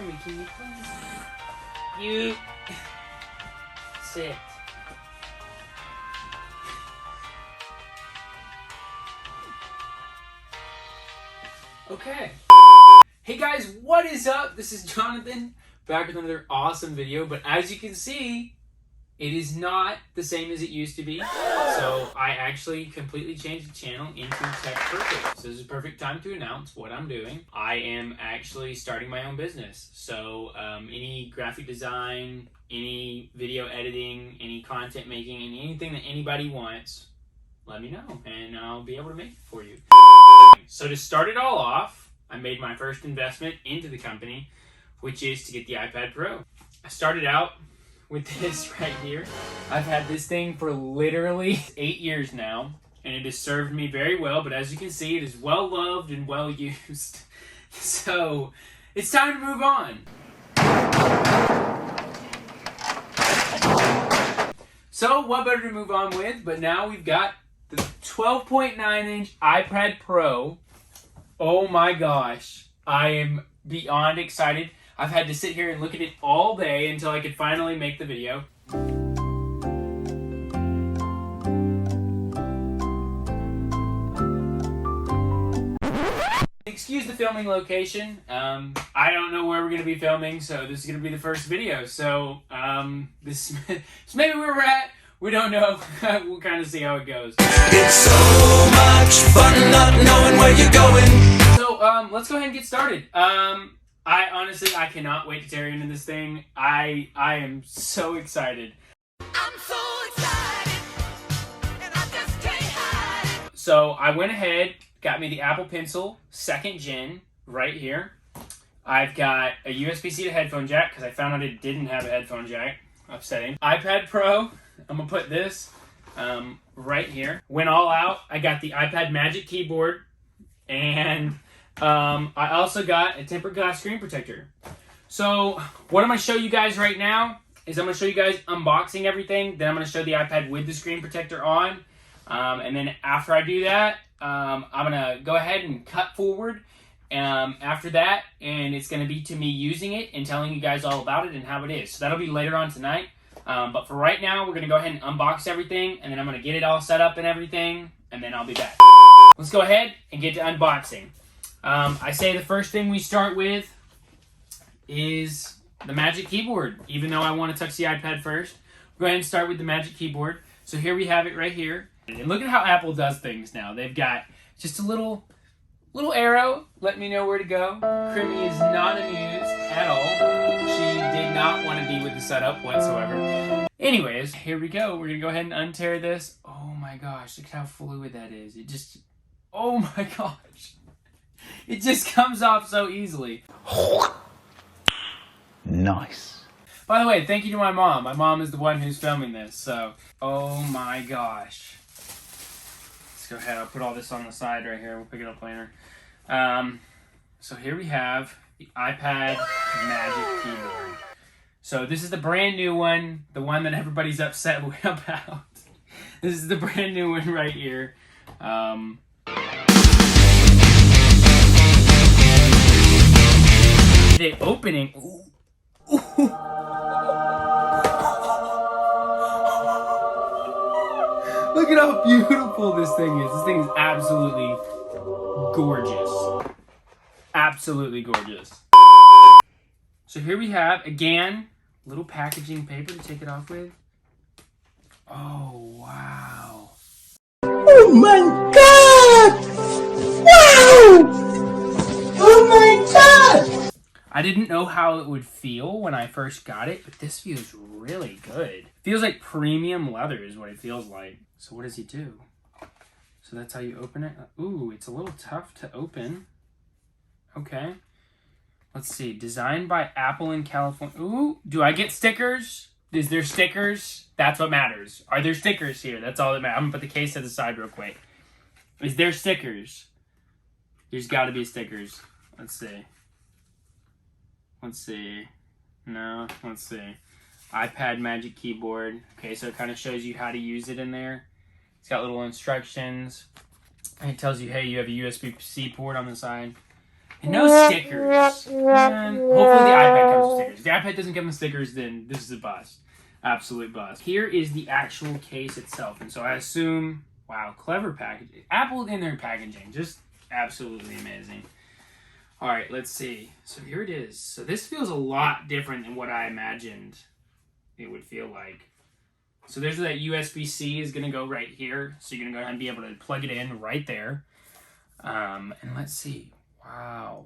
for me, can you please? You sit. Okay. Hey guys, what is up? This is Jonathan, back with another awesome video, but as you can see, it is not the same as it used to be. So I actually completely changed the channel into Tech Perfect. So this is a perfect time to announce what I'm doing. I am actually starting my own business. So any graphic design, any video editing, any content making, and anything that anybody wants, let me know and I'll be able to make it for you. So to start it all off, I made my first investment into the company, which is to get the iPad Pro. I started out with this right here. I've had this thing for literally 8 years now, and it has served me very well, but as you can see, it is well loved and well used. So it's time to move on. So what better to move on with, but now we've got the 12.9-inch iPad Pro. Oh my gosh, I am beyond excited. I've had to sit here and look at it all day until I could finally make the video. Excuse the filming location. I don't know where we're going to be filming, so this is going to be the first video. So this is maybe where we're at. We don't know. We'll kind of see how it goes. It's so much fun not knowing where you're going. So let's go ahead and get started. I honestly cannot wait to tear into this thing. I am so excited. I'm so excited, and I just can't hide it. So I went ahead, got me the Apple Pencil 2nd Gen right here. I've got a USB-C to headphone jack because I found out it didn't have a headphone jack. Upsetting. iPad Pro. I'm gonna put this right here. Went all out. I got the iPad Magic Keyboard, and I also got a tempered glass screen protector. So what I'm going to show you guys right now is I'm going to show you guys unboxing everything. Then I'm going to show the iPad with the screen protector on. And then after I do that, I'm going to go ahead and cut forward after that. And it's going to be to me using it and telling you guys all about it and how it is. So that'll be later on tonight. But for right now, we're going to go ahead and unbox everything. And then I'm going to get it all set up and everything. And then I'll be back. Let's go ahead and get to unboxing. I say the first thing we start with is the Magic Keyboard. Even though I want to touch the iPad first, we'll go ahead and start with the Magic Keyboard. So here we have it right here. And look at how Apple does things now. They've got just a little arrow. Let me know where to go. Crimmy is not amused at all. She did not want to be with the setup whatsoever. Anyways, here we go. We're going to go ahead and untear this. Oh my gosh, look at how fluid that is. It just, oh my gosh. It just comes off so easily. Nice. By the way, thank you to my mom. My mom is the one who's filming this, so. Oh my gosh. Let's go ahead. I'll put all this on the side right here. We'll pick it up later. So here we have the iPad Magic Keyboard. So this is the brand new one. The one that everybody's upset about. This is the brand new one right here. The opening. Ooh. Ooh. Look at how beautiful this thing is. This thing is absolutely gorgeous. Absolutely gorgeous. So here we have, again, little packaging paper to take it off with. Oh, wow. Oh my God! Wow! Oh my God! I didn't know how it would feel when I first got it, but this feels really good. Feels like premium leather is what it feels like. So what does he do? So that's how you open it. Ooh, it's a little tough to open. Okay. Let's see. Designed by Apple in California. Ooh, do I get stickers? Is there stickers? That's what matters. Are there stickers here? That's all that matters. I'm going to put the case to the side real quick. Is there stickers? There's got to be stickers. Let's see. Let's see. No, let's see. iPad Magic Keyboard. Okay, so it kind of shows you how to use it in there. It's got little instructions. And it tells you, hey, you have a USB-C port on the side. And no stickers. And hopefully the iPad your iPad doesn't come with stickers, then this is a bust. Absolute bust. Here is the actual case itself. And so I assume, wow, clever packaging. Apple in their packaging, just absolutely amazing. All right, let's see. So here it is. So this feels a lot different than what I imagined it would feel like. So there's that USB-C is going to go right here. So you're going to go ahead and be able to plug it in right there. And let's see. Wow.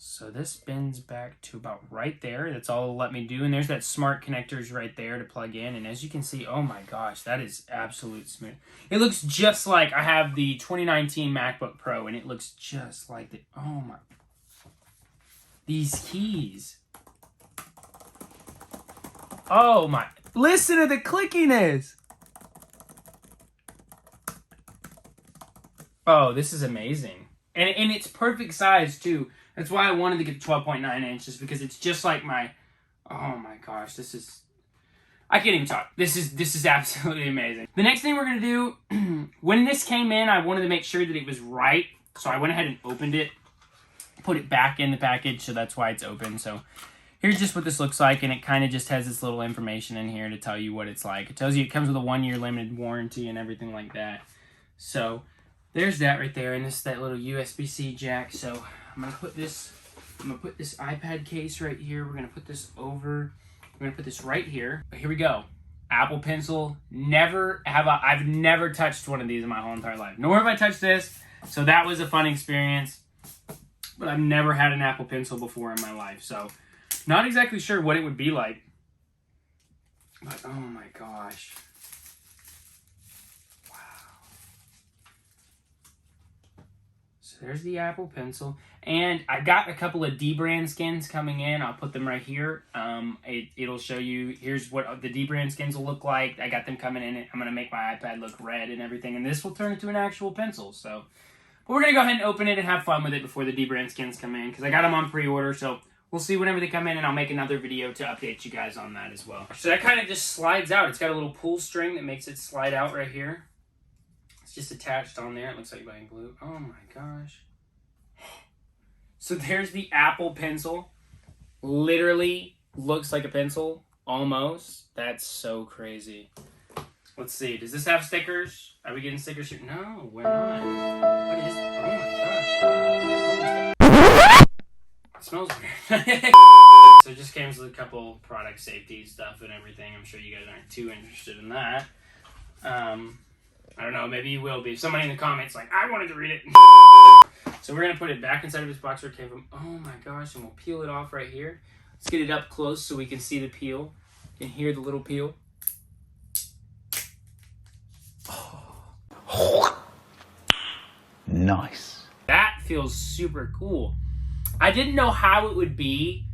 So this bends back to about right there. That's all it'll let me do. And there's that smart connectors right there to plug in. And as you can see, oh my gosh, that is absolute smooth. It looks just like I have the 2019 MacBook Pro, and it looks just like the, oh my, these keys. Oh my, listen to the clickiness. Oh, this is amazing. And it's perfect size too. That's why I wanted to get 12.9 inches, because it's just like my, oh my gosh, this is, I can't even talk. This is absolutely amazing. The next thing we're going to do, when this came in, I wanted to make sure that it was right. So I went ahead and opened it, put it back in the package, so that's why it's open. So here's just what this looks like, and it kind of just has this little information in here to tell you what it's like. It tells you it comes with a 1-year limited warranty and everything like that. So there's that right there, and this is that little USB-C jack. So I'm gonna put this iPad case right here. We're gonna put this over. We're gonna put this right here. Here we go. Apple Pencil. I've never touched one of these in my whole entire life. Nor have I touched this. So that was a fun experience. But I've never had an Apple Pencil before in my life. So not exactly sure what it would be like. But oh my gosh. There's the Apple Pencil. And I got a couple of DBrand skins coming in. I'll put them right here. It'll show you, here's what the DBrand skins will look like. I got them coming in. I'm going to make my iPad look red and everything. And this will turn into an actual pencil. So, but we're going to go ahead and open it and have fun with it before the DBrand skins come in, because I got them on pre-order. So we'll see whenever they come in, and I'll make another video to update you guys on that as well. So that kind of just slides out. It's got a little pull string that makes it slide out right here. Just attached on there. It looks like buying glue. Oh my gosh. So there's the Apple Pencil. Literally looks like a pencil. Almost. That's so crazy. Let's see. Does this have stickers? Are we getting stickers here? No, we're not. What is it? Oh my gosh. It smells weird. So it just comes with a couple product safety stuff and everything. I'm sure you guys aren't too interested in that. I don't know, maybe you will be. Somebody in the comments like, I wanted to read it. So we're going to put it back inside of this box where it came from. Oh my gosh, and we'll peel it off right here. Let's get it up close so we can see the peel. You can hear the little peel. Oh. Nice. That feels super cool. I didn't know how it would be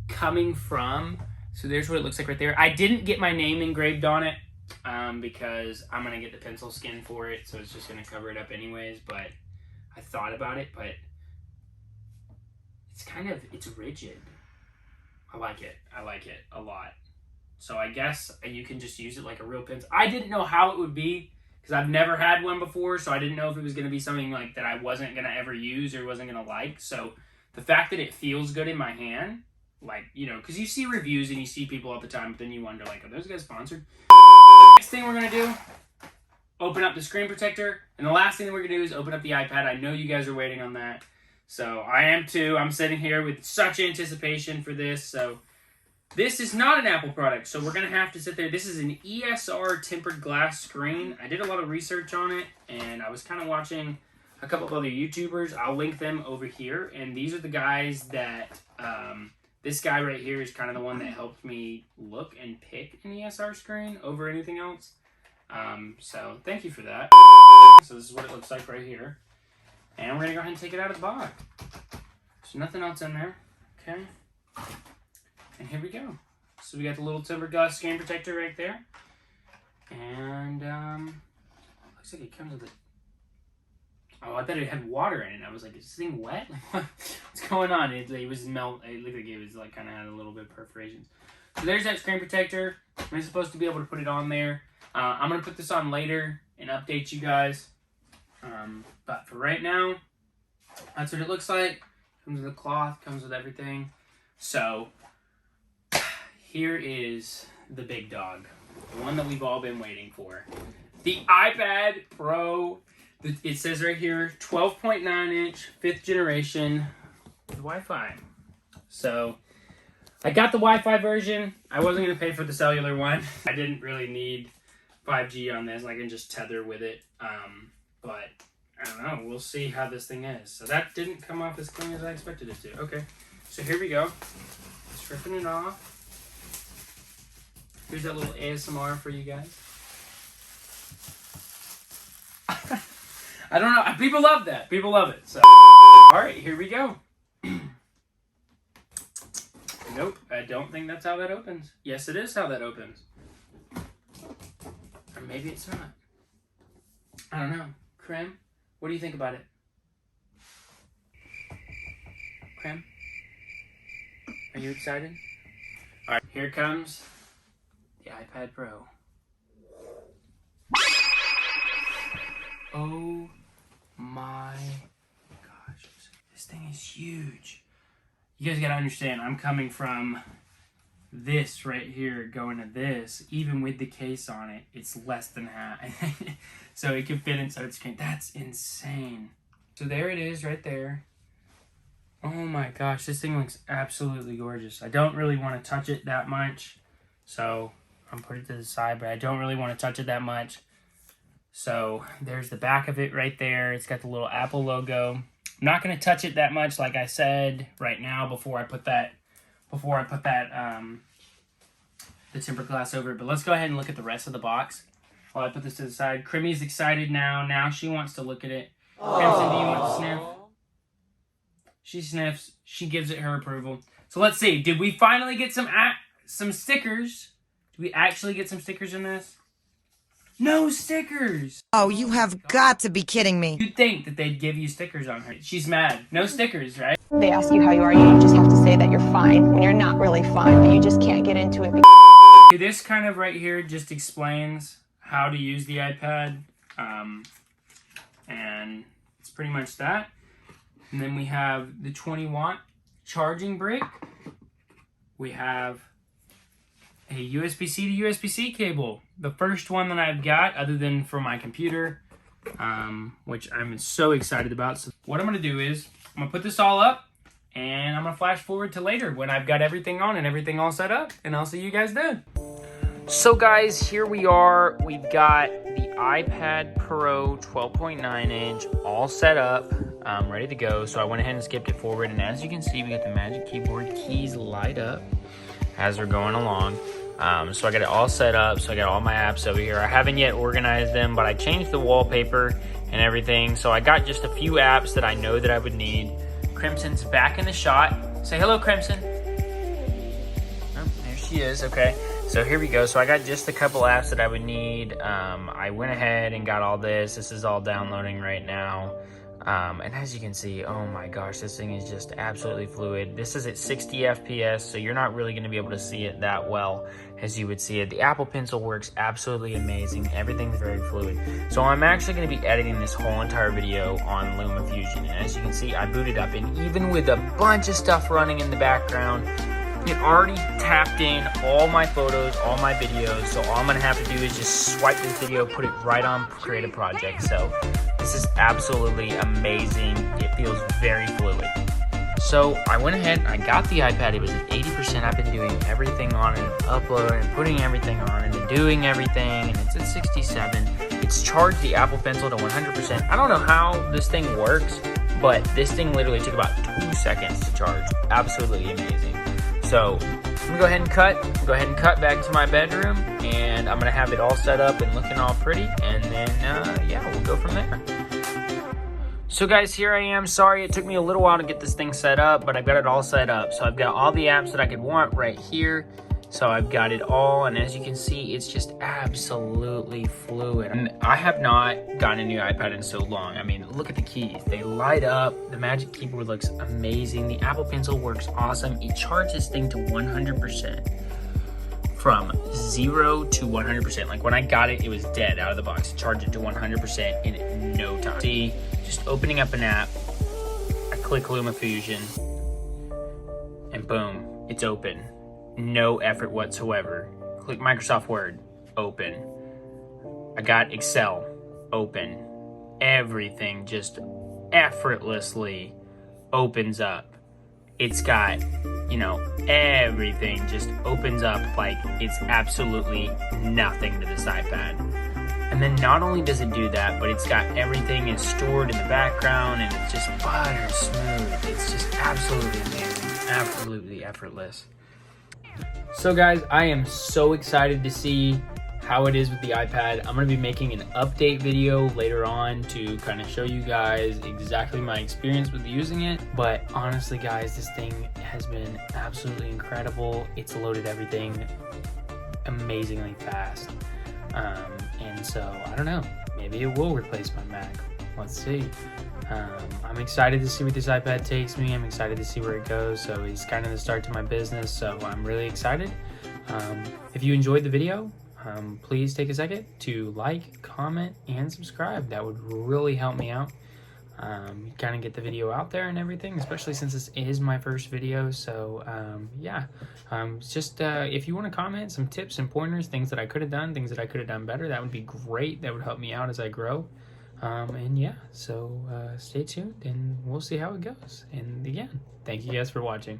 coming from. So there's what it looks like right there. I didn't get my name engraved on it. Because I'm going to get the pencil skin for it, so it's just going to cover it up anyways, but I thought about it, but it's rigid. I like it a lot. So I guess you can just use it like a real pencil. I didn't know how it would be, because I've never had one before, so I didn't know if it was going to be something like that I wasn't going to ever use or wasn't going to like, so the fact that it feels good in my hand, like, you know, because you see reviews and you see people all the time, but then you wonder, like, are those guys sponsored? Next thing we're going to do, open up the screen protector. And the last thing that we're going to do is open up the iPad. I know you guys are waiting on that. So I am too. I'm sitting here with such anticipation for this. So this is not an Apple product. So we're going to have to sit there. This is an EGR Tempered Glass screen. I did a lot of research on it. And I was kind of watching a couple of other YouTubers. I'll link them over here. And these are the guys that... this guy right here is kind of the one that helped me look and pick an ESR screen over anything else. So thank you for that. So this is what it looks like right here. And we're going to go ahead and take it out of the box. There's nothing else in there. Okay. And here we go. So we got the little tempered glass screen protector right there. And looks like it comes with a... Oh, I thought it had water in it. I was like, is this thing wet? Like, what's going on? It was melt. It looked like it was like kind of had a little bit of perforations. So there's that screen protector. I'm supposed to be able to put it on there. I'm gonna put this on later and update you guys. But for right now, that's what it looks like. Comes with the cloth. Comes with everything. So here is the big dog, the one that we've all been waiting for. The iPad Pro. It says right here, 12.9-inch, 5th generation with Wi-Fi. So I got the Wi-Fi version. I wasn't going to pay for the cellular one. I didn't really need 5G on this. I can just tether with it. But I don't know. We'll see how this thing is. So that didn't come off as clean as I expected it to. Okay. So here we go. Just ripping it off. Here's that little ASMR for you guys. I don't know. People love that. People love it. So, all right, here we go. Nope, I don't think that's how that opens. Yes, it is how that opens. Or maybe it's not. I don't know. Krim, what do you think about it? Krim? Are you excited? All right, here comes the iPad Pro. Oh my gosh. This thing is huge. You guys gotta understand, I'm coming from this right here going to this. Even with the case on it, it's less than half. So it can fit inside the screen. That's insane. So there it is right there. Oh my gosh, this thing looks absolutely gorgeous. I don't really want to touch it that much. So I'm putting it to the side, but I don't really want to touch it that much. So there's the back of it right there. It's got the little Apple logo. I'm not going to touch it that much, like I said right now before I put that the tempered glass over it. But let's go ahead and look at the rest of the box while I put this to the side. Crimmy's excited now. Now she wants to look at it. Crimson, do you want to sniff? She sniffs. She gives it her approval. So let's see. Did we finally get some stickers? Did we actually get some stickers in this? No stickers! Oh, you have got to be kidding me. You'd think that they'd give you stickers on her. She's mad. No stickers, right? They ask you how you are, you just have to say that you're fine when you're not really fine, but you just can't get into it. This kind of right here just explains how to use the iPad. And it's pretty much that. And then we have the 20-watt charging brick. We have a USB-C to USB-C cable. The first one that I've got, other than for my computer, which I'm so excited about. So what I'm going to do is, I'm going to put this all up, and I'm going to flash forward to later when I've got everything on and everything all set up, and I'll see you guys then. So guys, here we are. We've got the iPad Pro 12.9-inch all set up, ready to go. So I went ahead and skipped it forward, and as you can see, we got the Magic Keyboard keys light up as we're going along. So I got it all set up. So I got all my apps over here. I haven't yet organized them, but I changed the wallpaper and everything. So I got just a few apps that I know that I would need. Crimson's back in the shot. Say hello, Crimson. Oh, there she is. Okay. So here we go. So I got just a couple apps that I would need. I went ahead and got all this. This is all downloading right now. And as you can see, oh my gosh, this thing is just absolutely fluid. This is at 60 FPS, so you're not really going to be able to see it that well as you would see it. The Apple Pencil works absolutely amazing. Everything's very fluid. So I'm actually going to be editing this whole entire video on LumaFusion. And as you can see, I booted up, and even with a bunch of stuff running in the background, it already tapped in all my photos, all my videos. So all I'm going to have to do is just swipe this video, put it right on Create a Project. So this is absolutely amazing. It feels very fluid. So I went ahead and I got the iPad. It was at 80%. I've been doing everything on it, uploading and putting everything on it and doing everything. And it's at 67. It's charged the Apple Pencil to 100%. I don't know how this thing works, but this thing literally took about 2 seconds to charge. Absolutely amazing. So I'm gonna go ahead and cut back to my bedroom, and I'm gonna have it all set up and looking all pretty, and then yeah, we'll go from there. So guys, here I am. Sorry it took me a little while to get this thing set up, but I've got it all set up. So I've got all the apps that I could want right here. So I've got it all, and as you can see, it's just absolutely fluid. And I have not gotten a new iPad in so long. I mean, look at the keys. They light up. The Magic Keyboard looks amazing. The Apple Pencil works awesome. It charges this thing to 100%. From 0 to 100%. Like when I got it, it was dead out of the box. It charged it to 100% in no time. See, just opening up an app, I click LumaFusion, and boom, it's open. no effort whatsoever. Click Microsoft Word, open. I got Excel, open. Everything just effortlessly opens up. It's got, everything just opens up like it's absolutely nothing to this iPad. And then not only does it do that, but it's got everything is stored in the background and it's just butter smooth. It's just absolutely amazing, absolutely effortless. So guys, I am so excited to see how it is with the iPad. I'm going to be making an update video later on to kind of show you guys exactly my experience with using it. But honestly guys, this thing has been absolutely incredible. It's loaded everything amazingly fast. And so, I don't know, maybe it will replace my Mac. Let's see. I'm excited to see where this iPad takes me. I'm excited to see where it goes. So it's kind of the start to my business. So I'm really excited. If you enjoyed the video, please take a second to like, comment, and subscribe. That would really help me out. Kind of get the video out there and everything, especially since this is my first video. So yeah, just if you want to comment some tips and pointers, things that I could have done, things that I could have done better, that would be great. That would help me out as I grow. And yeah, so stay tuned and we'll see how it goes. And again, thank you guys for watching.